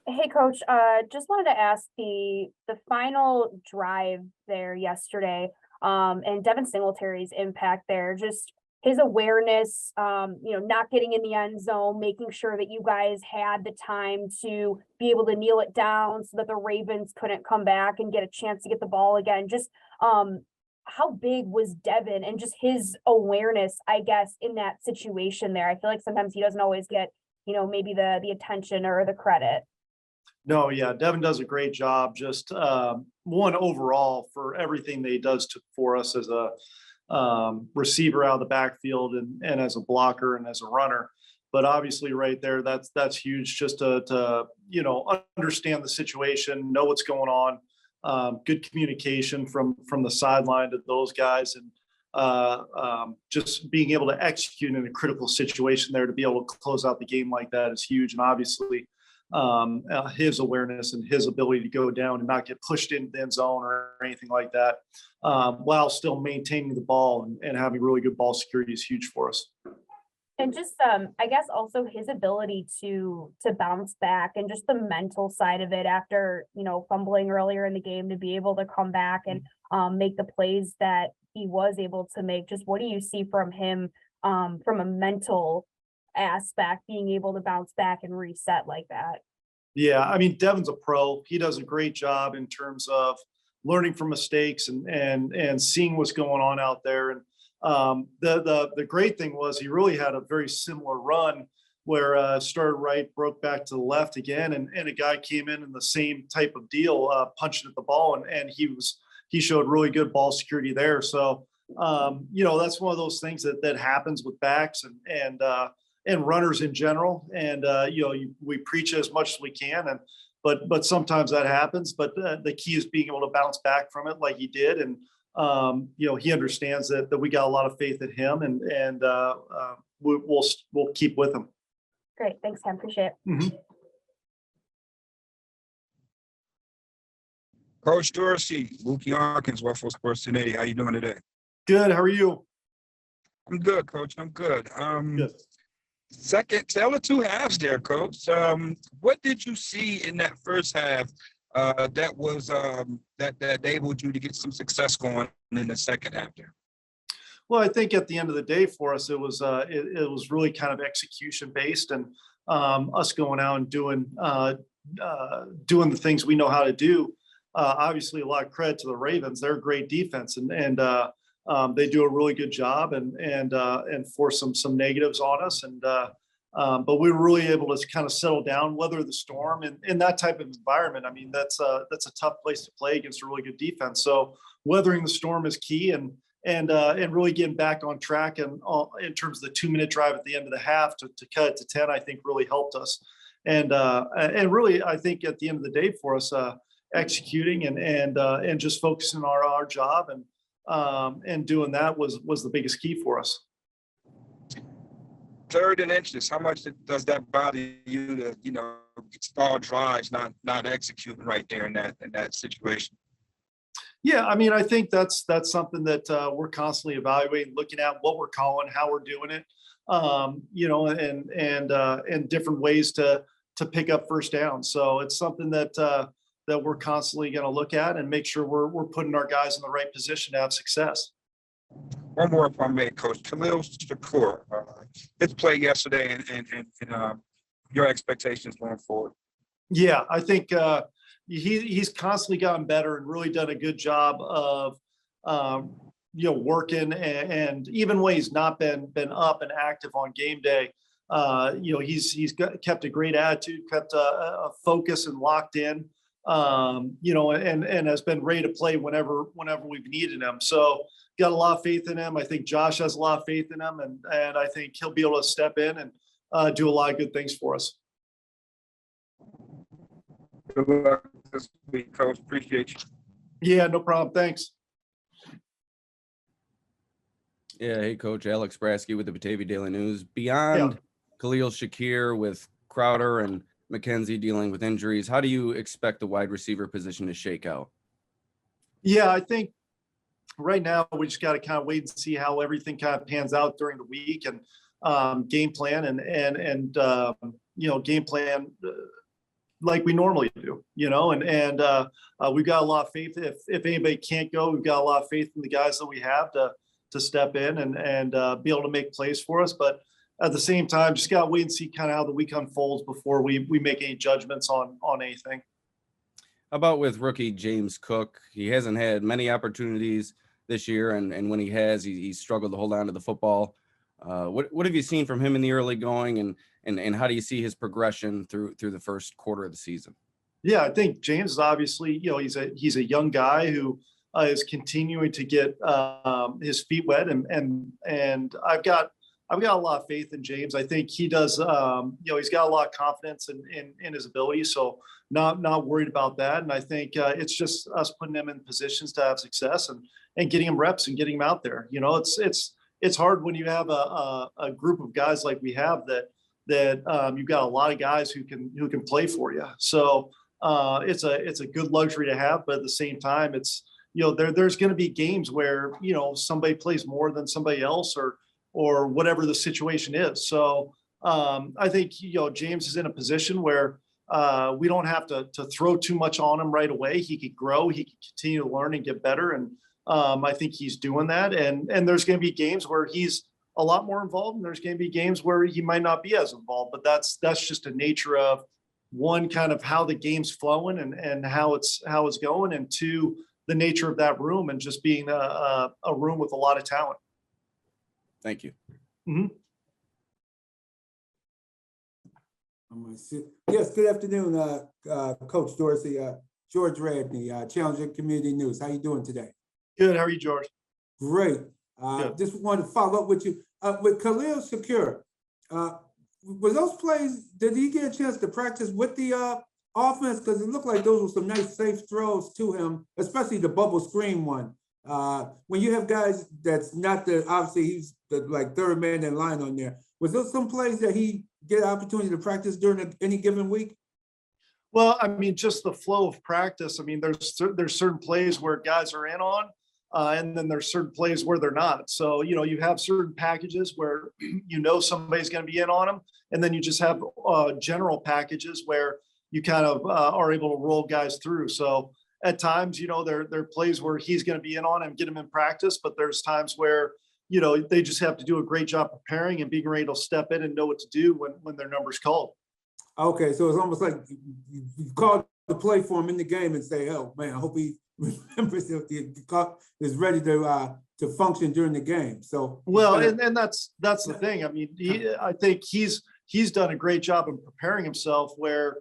Hey, Coach. Just wanted to ask the final drive there yesterday, and Devin Singletary's impact there. Just his awareness, not getting in the end zone, making sure that you guys had the time to be able to kneel it down so that the Ravens couldn't come back and get a chance to get the ball again. Just how big was Devin and just his awareness, I guess, in that situation there? I feel like sometimes he doesn't always get, maybe the attention or the credit. No, yeah, Devin does a great job. Just one overall for everything that he does for us as a receiver out of the backfield and as a blocker and as a runner. But obviously, right there, that's huge. Just to understand the situation, know what's going on. Good communication from the sideline to those guys, and just being able to execute in a critical situation there to be able to close out the game like that is huge. And obviously, his awareness and his ability to go down and not get pushed into the end zone or anything like that, while still maintaining the ball and having really good ball security is huge for us. And just I guess also his ability to bounce back and just the mental side of it after, fumbling earlier in the game to be able to come back and make the plays that he was able to make. Just what do you see from him from a mental aspect, being able to bounce back and reset like that? Yeah, I mean, Devin's a pro. He does a great job in terms of learning from mistakes and seeing what's going on out there. And the great thing was he really had a very similar run where started right, broke back to the left again, and a guy came in the same type of deal, punching at the ball, and he showed really good ball security there. So that's one of those things that happens with backs and runners in general. And we preach as much as we can, but sometimes that happens. But the key is being able to bounce back from it like he did, and he understands that we got a lot of faith in him, and we'll keep with him. Great, thanks, Ken. Appreciate it. Mm-hmm. Coach Dorsey, Mookie Hawkins, Waffle Sports 1080. How you doing today? Good. How are you? I'm good, Coach. I'm good. Good. Second, tell the two halves there, Coach. What did you see in that first half that was that enabled you to get some success going in the second half there? Well, I think at the end of the day for us, it was really kind of execution based, and us going out and doing the things we know how to do. Obviously, a lot of credit to the Ravens. They're a great defense, and they do a really good job and force some negatives on us. But we were really able to kind of settle down, weather the storm, and in that type of environment. I mean, that's a tough place to play against a really good defense. So weathering the storm is key, and really getting back on track and in terms of the 2-minute drive at the end of the half to cut it to 10, I think really helped us. And really, I think at the end of the day for us, executing and just focusing on our job and doing that was the biggest key for us. Third and inches, how much does that bother you to, stall drives, not executing right there in that situation? Yeah, I mean, I think that's something that we're constantly evaluating, looking at what we're calling, how we're doing it, and different ways to pick up first down. So it's something that we're constantly going to look at and make sure we're putting our guys in the right position to have success. One more, if I may, Coach. Khalil Shakir, his play yesterday, and your expectations going forward. Yeah, I think he's constantly gotten better and really done a good job of working, and even when he's not been up and active on game day, he's kept a great attitude, kept a focus and locked in, and has been ready to play whenever we've needed him. So got a lot of faith in him. I think Josh has a lot of faith in him, and I think he'll be able to step in and do a lot of good things for us. Good luck this week, Coach. Appreciate you. Yeah, no problem. Thanks. Yeah, hey, Coach. Alex Brasky with the Batavia Daily News. Beyond Khalil Shakir, with Crowder and McKenzie dealing with injuries, how do you expect the wide receiver position to shake out? Yeah, I think right now we just got to kind of wait and see how everything kind of pans out during the week, and game plan and game plan like we normally do, we've got a lot of faith. If anybody can't go, we've got a lot of faith in the guys that we have to step in and be able to make plays for us. But at the same time, just got to wait and see kind of how the week unfolds before we make any judgments on anything. How about with rookie James Cook? He hasn't had many opportunities this year, and when he has, he struggled to hold on to the football. What have you seen from him in the early going, and how do you see his progression through the first quarter of the season? Yeah, I think James is obviously, he's a young guy who is continuing to get his feet wet, and I've got a lot of faith in James. I think he does. He's got a lot of confidence in his ability, so not worried about that. And I think it's just us putting him in positions to have success and getting him reps and getting him out there. It's hard when you have a group of guys like we have that you've got a lot of guys who can play for you. So it's a good luxury to have, but at the same time, it's there's going to be games where somebody plays more than somebody else or whatever the situation is. So I think James is in a position where we don't have to throw too much on him right away. He could grow, he could continue to learn and get better, and I think he's doing that. And there's going to be games where he's a lot more involved, and there's going to be games where he might not be as involved. But that's just a nature of, one, kind of how the game's flowing and how it's going, and two, the nature of that room and just being a room with a lot of talent. Thank you. Mm-hmm. Yes, good afternoon, Coach Dorsey. George Radney, Challenger Community News. How you doing today? Good. How are you, George? Great. Just wanted to follow up with you. With Khalil Shakir, were those plays, did he get a chance to practice with the offense? Because it looked like those were some nice safe throws to him, especially the bubble screen one. When you have guys that's not obviously he's the third man in line on there, was those some plays that he get an opportunity to practice during any given week? Well, I mean, just the flow of practice. I mean, there's certain plays where guys are in on, and then there's certain plays where they're not. So, you have certain packages where somebody's going to be in on them, and then you just have general packages where you kind of are able to roll guys through. So at times, there are plays where he's going to be in on and get him in practice, but there's times where they just have to do a great job preparing and being ready to step in and know what to do when their number's called. Okay, so it's almost like you called the play for him in the game and say, "Oh man, I hope he remembers is ready to function during the game." So and that's the thing. I mean, I think he's done a great job in preparing himself. Where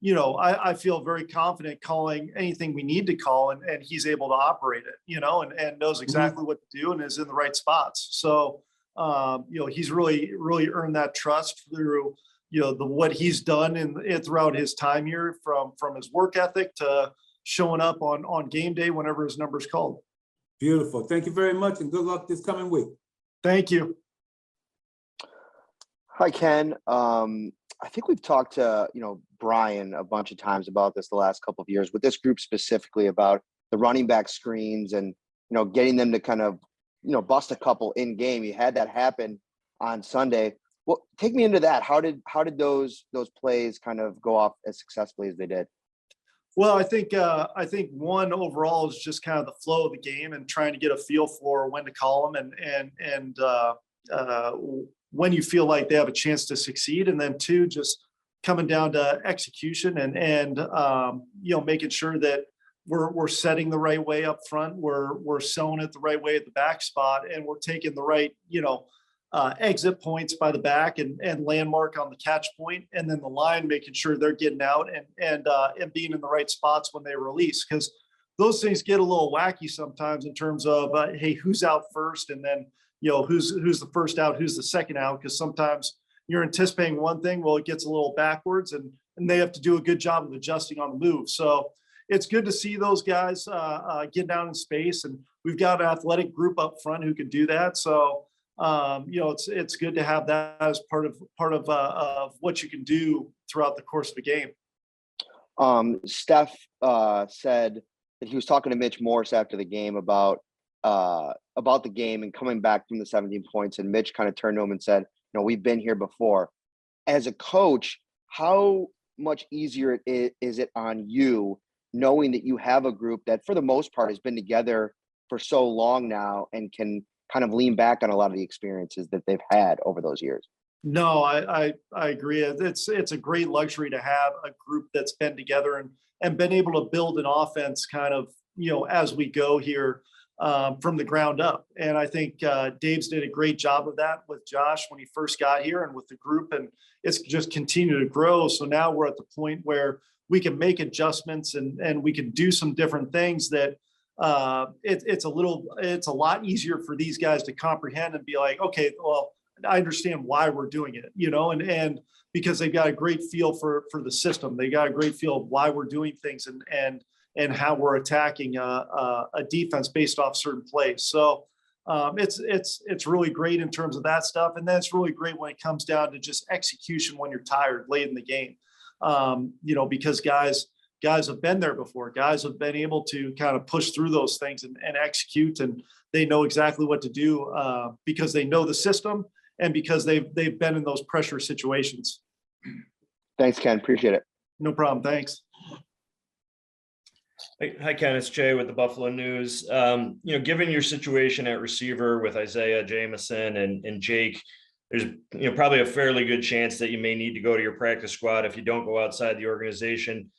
I feel very confident calling anything we need to call, and he's able to operate it. And knows exactly what to do and is in the right spots. So he's really earned that trust through what he's done throughout his time here, from his work ethic to showing up on game day whenever his number's called. Beautiful. Thank you very much, and good luck this coming week. Thank you. Hi, Ken. I think we've talked to Brian a bunch of times about this the last couple of years with this group specifically, about the running back screens and getting them to kind of bust a couple in game. You had that happen on Sunday. Well, take me into that. How did those plays kind of go off as successfully as they did? Well, I think one overall is just kind of the flow of the game and trying to get a feel for when to call them and when you feel like they have a chance to succeed, and then two, just coming down to execution and making sure that we're setting the right way up front, we're selling it the right way at the back spot, and we're taking the right exit points by the back and landmark on the catch point, and then the line making sure they're getting out and being in the right spots when they release, because those things get a little wacky sometimes in terms of hey, who's out first, and then who's the first out, who's the second out, because sometimes you're anticipating one thing, well, it gets a little backwards, and they have to do a good job of adjusting on the move. So it's good to see those guys get down in space, and we've got an athletic group up front who can do that. So it's good to have that as part of what you can do throughout the course of the game. Steph said that he was talking to Mitch Morse after the game about the game and coming back from the 17 points, and Mitch kind of turned to him and said, we've been here before. As a coach, how much easier is it on you, knowing that you have a group that for the most part has been together for so long now and can kind of lean back on a lot of the experiences that they've had over those years? No, I agree. It's a great luxury to have a group that's been together and been able to build an offense kind of, as we go here from the ground up. And I think Dave's did a great job of that with Josh when he first got here and with the group, and it's just continued to grow. So now we're at the point where we can make adjustments and we can do some different things that it's a lot easier for these guys to comprehend and be like, okay, well, I understand why we're doing it, and because they've got a great feel for the system. They got a great feel of why we're doing things and how we're attacking a defense based off certain plays. So it's really great in terms of that stuff. And that's really great when it comes down to just execution when you're tired late in the game. Because guys have been there before. Guys have been able to kind of push through those things and execute, and they know exactly what to do because they know the system and because they've been in those pressure situations. Thanks, Ken. Appreciate it. No problem. Thanks. Hi, Ken. It's Jay with the Buffalo News. Given your situation at receiver with Isaiah Jameson and Jake, there's probably a fairly good chance that you may need to go to your practice squad if you don't go outside the organization.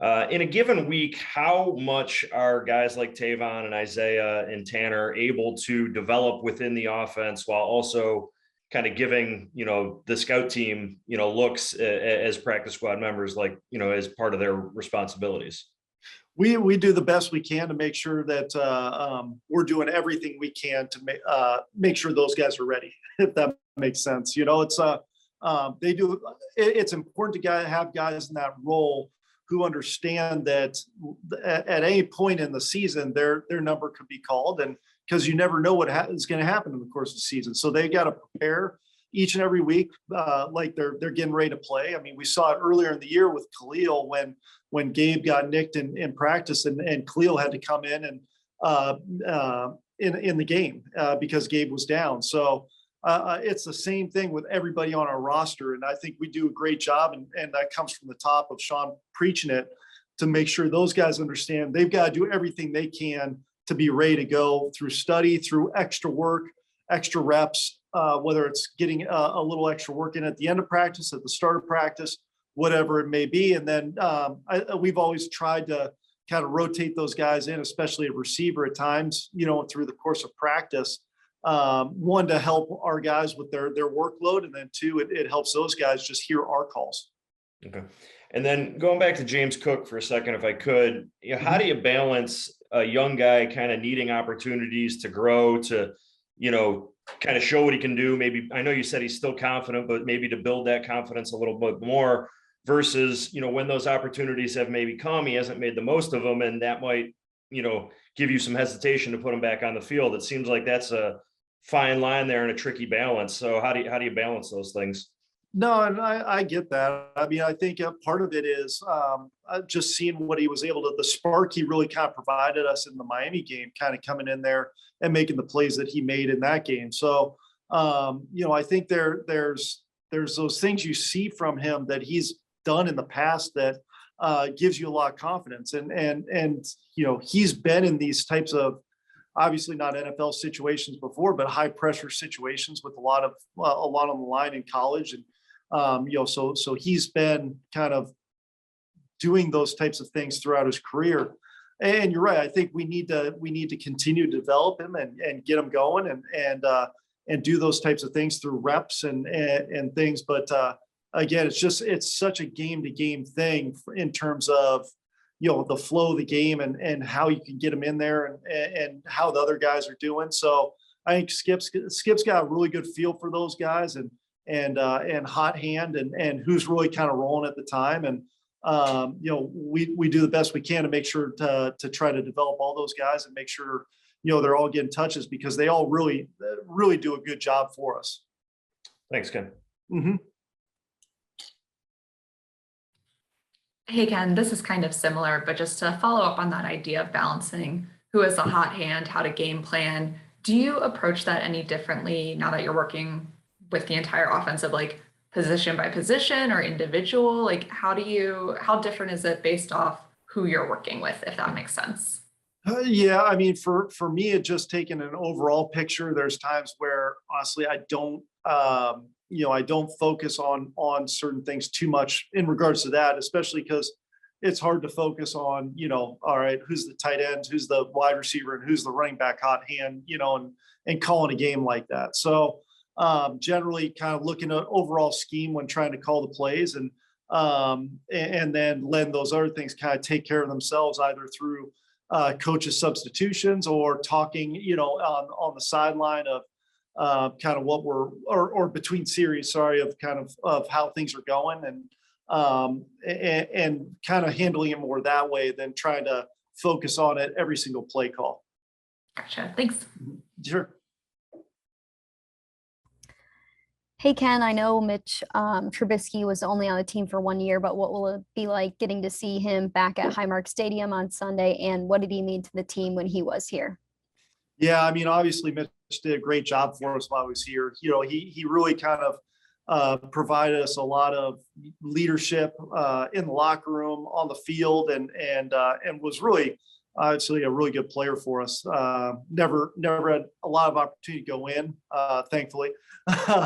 In a given week, how much are guys like Tavon and Isaiah and Tanner able to develop within the offense while also kind of giving, the scout team, looks as practice squad members, like, as part of their responsibilities? We do the best we can to make sure that we're doing everything we can to make sure those guys are ready, if that makes sense. It's important to have guys in that role who understand that at any point in the season, their number could be called, and because you never know what is going to happen in the course of the season. So they got to prepare each and every week like they're getting ready to play. I mean, we saw it earlier in the year with Khalil when Gabe got nicked in practice and Khalil had to come in and in the game because Gabe was down. So it's the same thing with everybody on our roster. And I think we do a great job, and that comes from the top of Sean preaching it, to make sure those guys understand they've got to do everything they can to be ready to go through study, through extra work, extra reps, whether it's getting a little extra work in at the end of practice, at the start of practice, whatever it may be. And then we've always tried to kind of rotate those guys in, especially a receiver at times, through the course of practice. One, to help our guys with their workload, and then two, it helps those guys just hear our calls. Okay. And then going back to James Cook for a second, if I could, how do you balance a young guy kind of needing opportunities to grow, to, kind of show what he can do? Maybe, I know you said he's still confident, but maybe to build that confidence a little bit more versus, when those opportunities have maybe come, he hasn't made the most of them. And that might, give you some hesitation to put him back on the field. It seems like that's a fine line there and a tricky balance. So how do you balance those things? No, and I get that. I mean, I think part of it is just seeing what he was able to, the spark he really kind of provided us in the Miami game, kind of coming in there and making the plays that he made in that game. So, I think there's those things you see from him that he's done in the past that gives you a lot of confidence. And he's been in these types of, obviously not NFL situations before, but high pressure situations with a lot on the line in college. And, so he's been kind of doing those types of things throughout his career. And you're right. I think we need to continue to develop him and get him going and do those types of things through reps and things. But again, it's such a game to game thing in terms of, the flow of the game and how you can get them in there and how the other guys are doing. So I think Skip's got a really good feel for those guys and hot hand and who's really kind of rolling at the time. And, we do the best we can to make sure to try to develop all those guys and make sure, they're all getting touches, because they all really do a good job for us. Thanks, Ken. Mm-hmm. Hey, Ken, this is kind of similar, but just to follow up on that idea of balancing who has a hot hand, how to game plan, do you approach that any differently now that you're working with the entire offensive position by position or individual? Like, how different is it based off who you're working with, if that makes sense? Yeah, I mean, for me, it just taking an overall picture. There's times where honestly, I don't, I don't focus on certain things too much in regards to that, especially because it's hard to focus on, all right, who's the tight end, who's the wide receiver, and who's the running back hot hand, and calling a game like that. So generally, kind of looking at overall scheme when trying to call the plays, and then letting those other things kind of take care of themselves, either through coaches substitutions or talking, on the sideline of kind of what or between series, of kind of how things are going, and kind of handling it more that way than trying to focus on it every single play call. Gotcha. Thanks. Sure. Hey, Ken, I know Mitch Trubisky was only on the team for 1 year, but what will it be like getting to see him back at Highmark Stadium on Sunday? And what did he mean to the team when he was here? Yeah, I mean, obviously Mitch did a great job for us while he was here. He really kind of provided us a lot of leadership in the locker room, on the field, and was really, actually a really good player for us. Never had a lot of opportunity to go in, thankfully. We had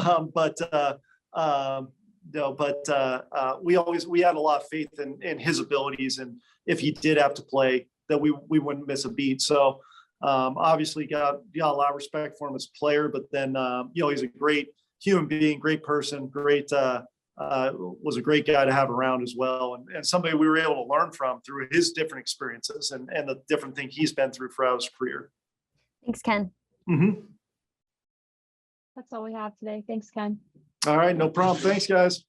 a lot of faith in his abilities, and if he did have to play, that we wouldn't miss a beat. So obviously got a lot of respect for him as a player, but then he's a great human being, great person, was a great guy to have around as well, and somebody we were able to learn from through his different experiences and the different things he's been through throughout his career. Thanks, Ken. Mm-hmm. That's all we have today. Thanks, Ken. All right, no problem. Thanks, guys.